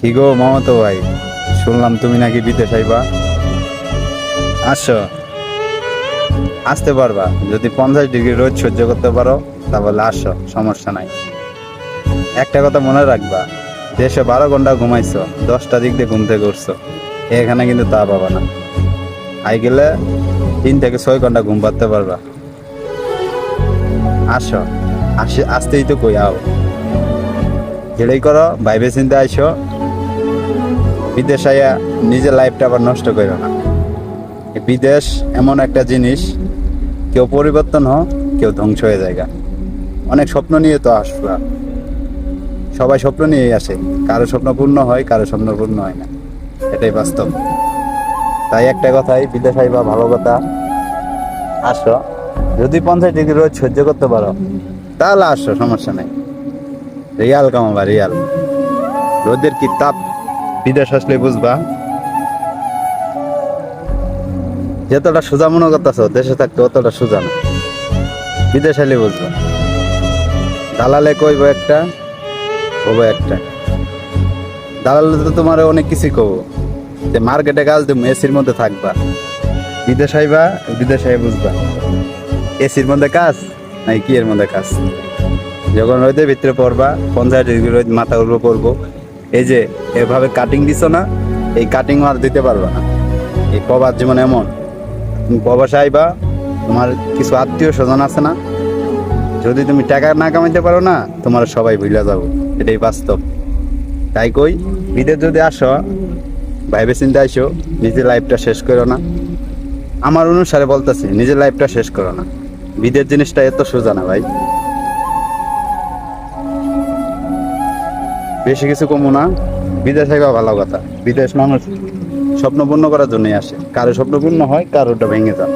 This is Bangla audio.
কি গো মামাতো ভাই, শুনলাম তুমি নাকি বিদেশ আইবা। আসো, আসতে পারবা যদি 50 ডিগ্রি রোদ সহ্য করতে পারো, তাহলে আসো, সমস্যা নাই। একটা কথা মনে রাখবা, দেশে 12 ঘন্টা ঘুমাইছো, 10টা দিক দিয়ে ঘুম থেকে উঠছো, এখানে কিন্তু তা পাবা না। আই গেলে 3 থেকে 6 ঘন্টা ঘুম পাতে পারবা। আসো, আসতেই তো কই আও, যেটাই করো ভাইবে চিন্তা আইসো। বিদেশ আইয়া নিজের লাইফটা আবার নষ্ট করো না। এই বিদেশ এমন একটা জিনিস, কেউ পরিবর্তন কেউ ধ্বংস হয়ে যায় গা। অনেক স্বপ্ন নিয়ে তো আসবা, সবাই স্বপ্ন নিয়েই আসে, কারো স্বপ্ন পূর্ণ হয়, কারো স্বপ্ন পূর্ণ হয় না, এটাই বাস্তব। তাই একটা কথাই, বিদেশ আইবা ভালো কথা, আসো। যদি 50 ডিগ্রি রোদ সহ্য করতে পারো, তাহলে আসো, সমস্যা নেই। রিয়াল কামাবা, রিয়াল। রোদের কি তাপ, বিদেশ আসলে বুঝবা। যতটা সোজা মনে করতেছ দেশে থাকতে, অতটা সোজা না, বিদেশ আইলে বুঝবা। দালালে কইব একটা, হবো একটা। দালালে তো তোমার অনেক কিছুই কব, যে মার্কেটে কাজ তুমি এসির মধ্যে থাকবা। বিদেশ আইবা, বিদেশ আই বুঝবা এসির মধ্যে কাজ নাই কি এর মধ্যে কাজ। যখন রোদের ভিতরে পড়বা, 50 ডিগ্রি রোদ মাথার উপর পড়বো, এই যে এভাবে কাটিং দিছো না, এই কাটিং আর দিতে পারবা না। এই প্রবাস জীবন এমন, তুমি প্রবাসে আইবা, তোমার কিছু আত্মীয় স্বজন আছে না, যদি তুমি টাকা না কামাইতে পারো না, তোমার সবাই ভুলে যাবো, এটাই বাস্তব। তাই কই, বিদেশ যদি আসো, ভাইবে চিন্তা আইসো, নিজের লাইফটা শেষ করো না। আমার অনুসারে বলতেছি, নিজের লাইফটা শেষ করো না। বিদেশ জিনিসটা এত সোজা না ভাই। বেশি কিছু কমো না, বিদেশ আইবা ভালো কথা। বিদেশ মানুষ স্বপ্ন পূর্ণ করার জন্যই আসে, কারো স্বপ্ন পূর্ণ হয়, কারোটা ভেঙে যায়।